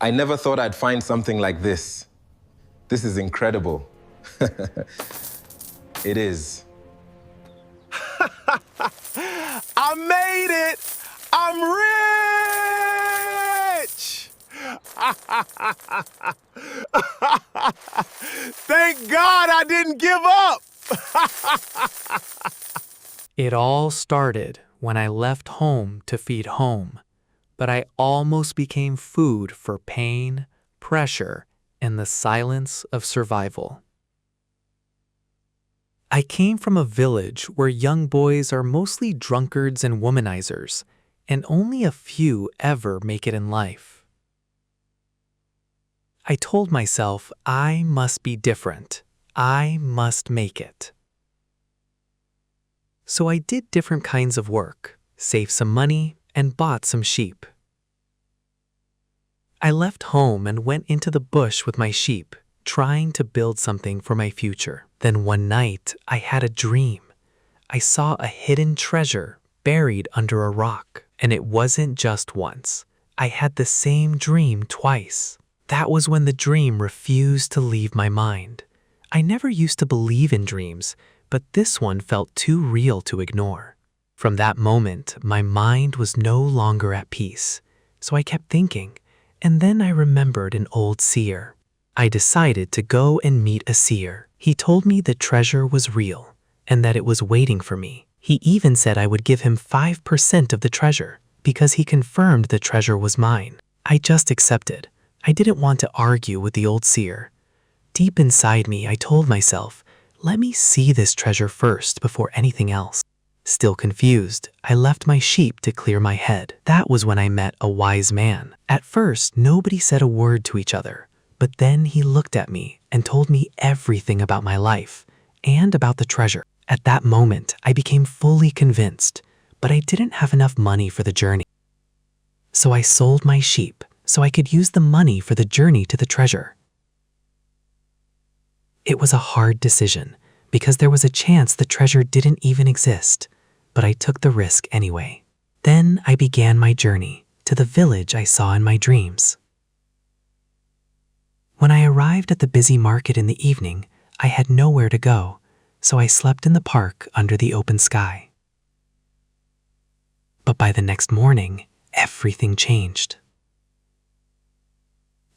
I never thought I'd find something like this. This is incredible. It is. I made it! I'm rich! Thank God I didn't give up! It all started when I left home to feed home, but I almost became food for pain, pressure, and the silence of survival. I came from a village where young boys are mostly drunkards and womanizers, and only a few ever make it in life. I told myself I must be different. I must make it. So I did different kinds of work, saved some money, and bought some sheep. I left home and went into the bush with my sheep, trying to build something for my future. Then one night, I had a dream. I saw a hidden treasure buried under a rock, and it wasn't just once. I had the same dream twice. That was when the dream refused to leave my mind. I never used to believe in dreams, but this one felt too real to ignore. From that moment, my mind was no longer at peace, so I kept thinking, and then I remembered an old seer. I decided to go and meet a seer. He told me the treasure was real, and that it was waiting for me. He even said I would give him 5% of the treasure, because he confirmed the treasure was mine. I just accepted. I didn't want to argue with the old seer. Deep inside me, I told myself, let me see this treasure first before anything else. Still confused, I left my sheep to clear my head. That was when I met a wise man. At first, nobody said a word to each other, but then he looked at me and told me everything about my life and about the treasure. At that moment, I became fully convinced, but I didn't have enough money for the journey. So I sold my sheep so I could use the money for the journey to the treasure. It was a hard decision because there was a chance the treasure didn't even exist, but I took the risk anyway. Then I began my journey to the village I saw in my dreams. When I arrived at the busy market in the evening, I had nowhere to go, so I slept in the park under the open sky. But by the next morning, everything changed.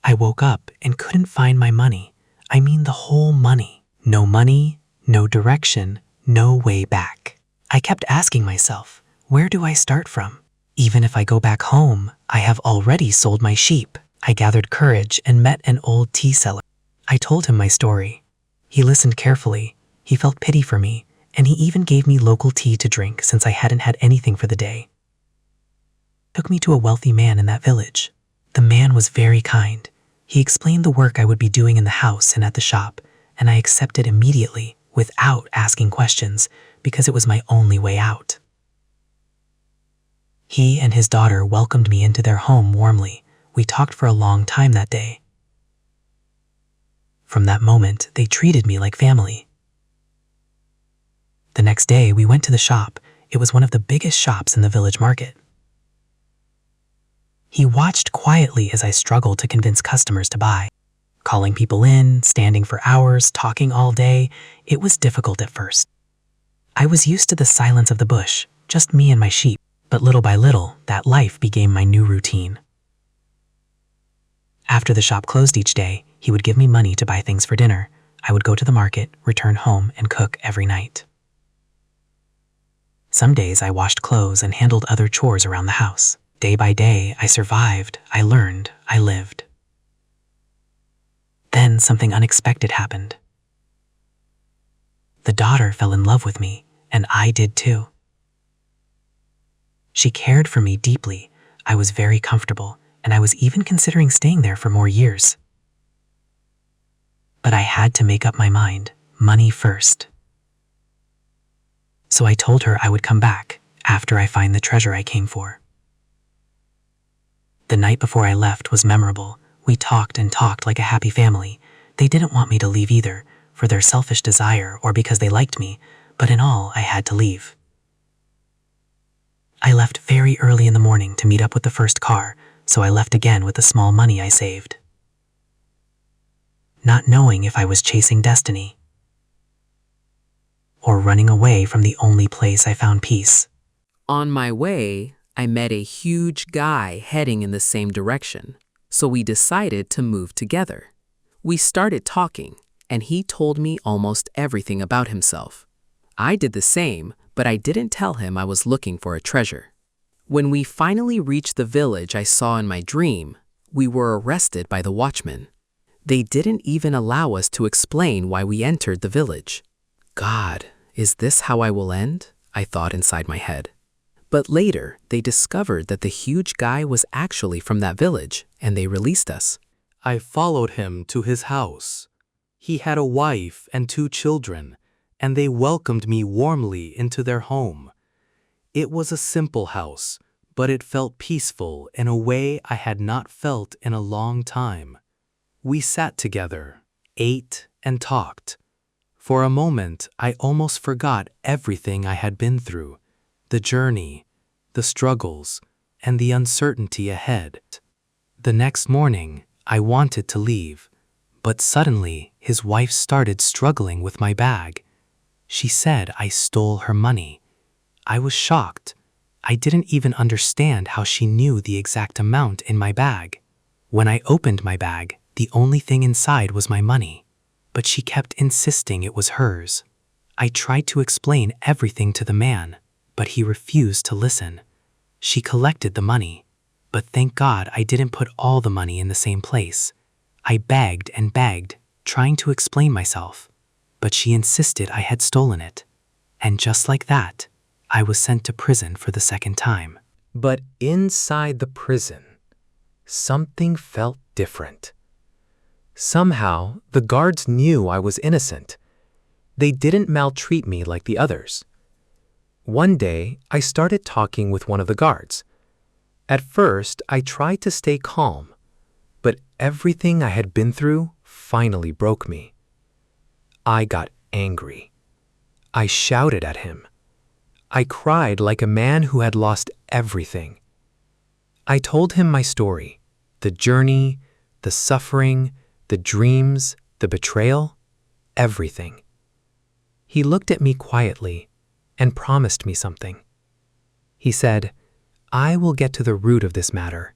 I woke up and couldn't find my money. I mean the whole money. No money, no direction, no way back. I kept asking myself, where do I start from? Even if I go back home, I have already sold my sheep. I gathered courage and met an old tea seller. I told him my story. He listened carefully. He felt pity for me, and he even gave me local tea to drink since I hadn't had anything for the day. He took me to a wealthy man in that village. The man was very kind. He explained the work I would be doing in the house and at the shop, and I accepted immediately without asking questions because it was my only way out. He and his daughter welcomed me into their home warmly. We talked for a long time that day. From that moment, they treated me like family. The next day, we went to the shop. It was one of the biggest shops in the village market. He watched quietly as I struggled to convince customers to buy. Calling people in, standing for hours, talking all day, it was difficult at first. I was used to the silence of the bush, just me and my sheep, but little by little, that life became my new routine. After the shop closed each day, he would give me money to buy things for dinner. I would go to the market, return home, and cook every night. Some days I washed clothes and handled other chores around the house. Day by day, I survived, I learned, I lived. Then something unexpected happened. The daughter fell in love with me, and I did too. She cared for me deeply. I was very comfortable, and I was even considering staying there for more years. But I had to make up my mind, money first. So I told her I would come back after I find the treasure I came for. The night before I left was memorable. We talked and talked like a happy family. They didn't want me to leave either, for their selfish desire or because they liked me, but in all, I had to leave. I left very early in the morning to meet up with the first car, so I left again with the small money I saved, not knowing if I was chasing destiny or running away from the only place I found peace. On my way, I met a huge guy heading in the same direction, so we decided to move together. We started talking, and he told me almost everything about himself. I did the same, but I didn't tell him I was looking for a treasure. When we finally reached the village I saw in my dream, we were arrested by the watchmen. They didn't even allow us to explain why we entered the village. God, is this how I will end? I thought inside my head. But later, they discovered that the huge guy was actually from that village, and they released us. I followed him to his house. He had a wife and 2 children, and they welcomed me warmly into their home. It was a simple house, but it felt peaceful in a way I had not felt in a long time. We sat together, ate, and talked. For a moment, I almost forgot everything I had been through. The journey, the struggles, and the uncertainty ahead. The next morning, I wanted to leave, but suddenly his wife started struggling with my bag. She said I stole her money. I was shocked. I didn't even understand how she knew the exact amount in my bag. When I opened my bag, the only thing inside was my money, but she kept insisting it was hers. I tried to explain everything to the man, but he refused to listen. She collected the money, but thank God I didn't put all the money in the same place. I begged and begged, trying to explain myself, but she insisted I had stolen it. And just like that, I was sent to prison for the second time. But inside the prison, something felt different. Somehow, the guards knew I was innocent. They didn't maltreat me like the others. One day, I started talking with one of the guards. At first, I tried to stay calm, but everything I had been through finally broke me. I got angry. I shouted at him. I cried like a man who had lost everything. I told him my story, the journey, the suffering, the dreams, the betrayal, everything. He looked at me quietly and promised me something. He said, "I will get to the root of this matter,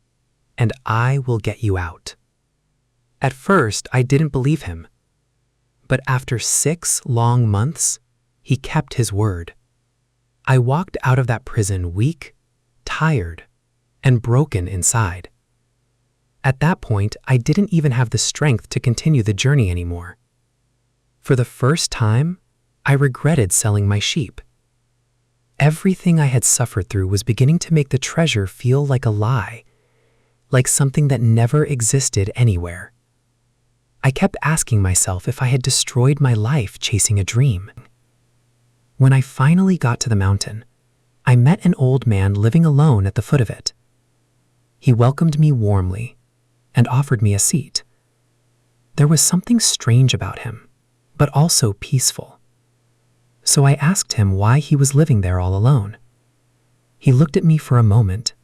and I will get you out." At first, I didn't believe him. But after 6 long months, he kept his word. I walked out of that prison weak, tired, and broken inside. At that point, I didn't even have the strength to continue the journey anymore. For the first time, I regretted selling my sheep. Everything I had suffered through was beginning to make the treasure feel like a lie, like something that never existed anywhere. I kept asking myself if I had destroyed my life chasing a dream. When I finally got to the mountain, I met an old man living alone at the foot of it. He welcomed me warmly and offered me a seat. There was something strange about him, but also peaceful. So I asked him why he was living there all alone. He looked at me for a moment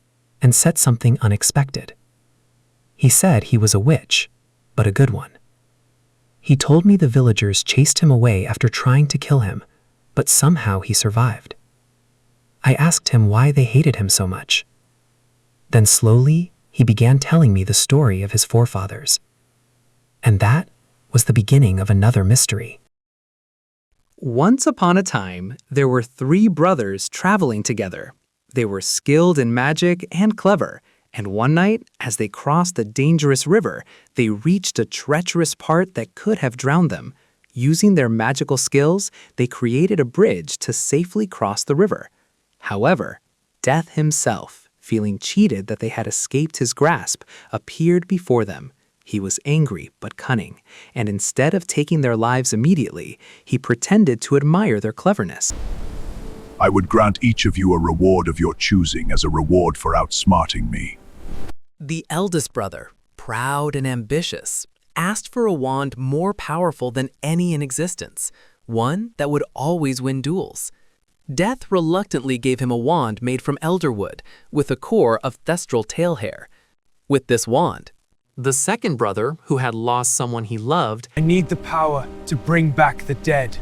and said something unexpected. He said he was a witch, but a good one. He told me the villagers chased him away after trying to kill him, but somehow he survived. I asked him why they hated him so much. Then slowly, he began telling me the story of his forefathers. And that was the beginning of another mystery. Once upon a time, there were 3 brothers traveling together. They were skilled in magic and clever, and one night, as they crossed a dangerous river, they reached a treacherous part that could have drowned them. Using their magical skills, they created a bridge to safely cross the river. However, Death himself, feeling cheated that they had escaped his grasp, appeared before them. He was angry but cunning, and instead of taking their lives immediately, he pretended to admire their cleverness. I would grant each of you a reward of your choosing as a reward for outsmarting me. The eldest brother, proud and ambitious, asked for a wand more powerful than any in existence, one that would always win duels. Death reluctantly gave him a wand made from elderwood, with a core of thestral tail hair. with this wand. The second brother, who had lost someone he loved, I need the power to bring back the dead.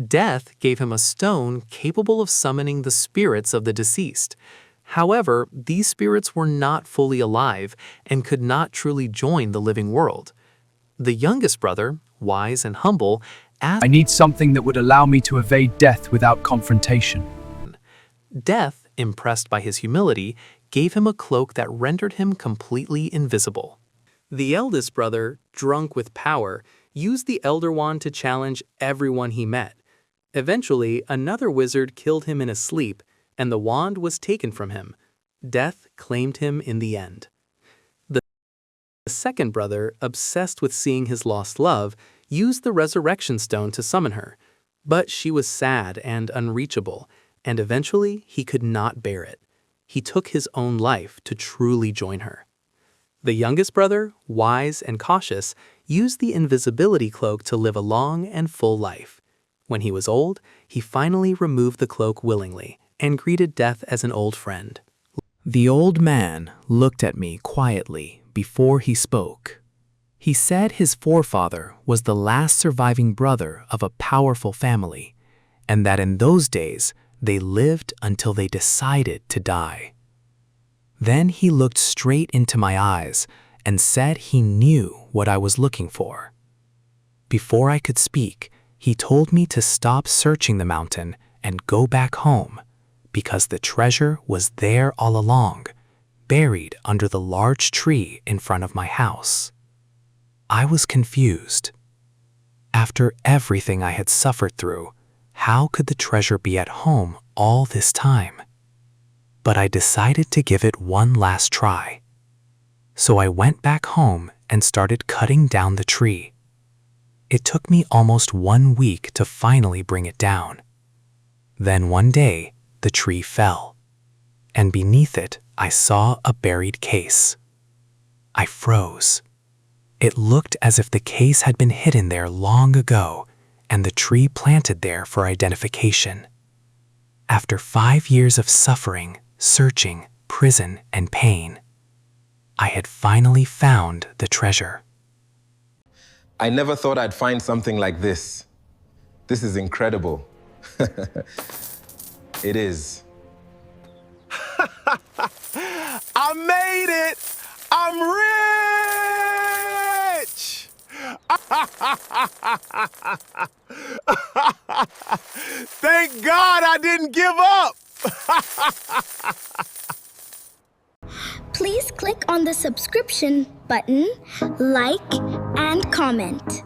Death gave him a stone capable of summoning the spirits of the deceased. However, these spirits were not fully alive and could not truly join the living world. The youngest brother, wise and humble, asked I need something that would allow me to evade death without confrontation. Death, impressed by his humility, gave him a cloak that rendered him completely invisible. The eldest brother, drunk with power, used the Elder Wand to challenge everyone he met. Eventually, another wizard killed him in his sleep, and the wand was taken from him. Death claimed him in the end. The second brother, obsessed with seeing his lost love, used the resurrection stone to summon her. But she was sad and unreachable, and eventually he could not bear it. He took his own life to truly join her. The youngest brother, wise and cautious, used the invisibility cloak to live a long and full life. When he was old, he finally removed the cloak willingly and greeted death as an old friend. The old man looked at me quietly before he spoke. He said his forefather was the last surviving brother of a powerful family, and that in those days they lived until they decided to die. Then he looked straight into my eyes and said he knew what I was looking for. Before I could speak, he told me to stop searching the mountain and go back home, because the treasure was there all along, buried under the large tree in front of my house. I was confused. After everything I had suffered through, how could the treasure be at home all this time? But I decided to give it one last try. So I went back home and started cutting down the tree. It took me almost 1 week to finally bring it down. Then one day, the tree fell, and beneath it, I saw a buried case. I froze. It looked as if the case had been hidden there long ago, and the tree planted there for identification. After 5 years of suffering, searching, prison, and pain, I had finally found the treasure. I never thought I'd find something like this. This is incredible. It is. I made it! I'm rich! Thank God I didn't give up! Please click on the subscription button, like, and comment.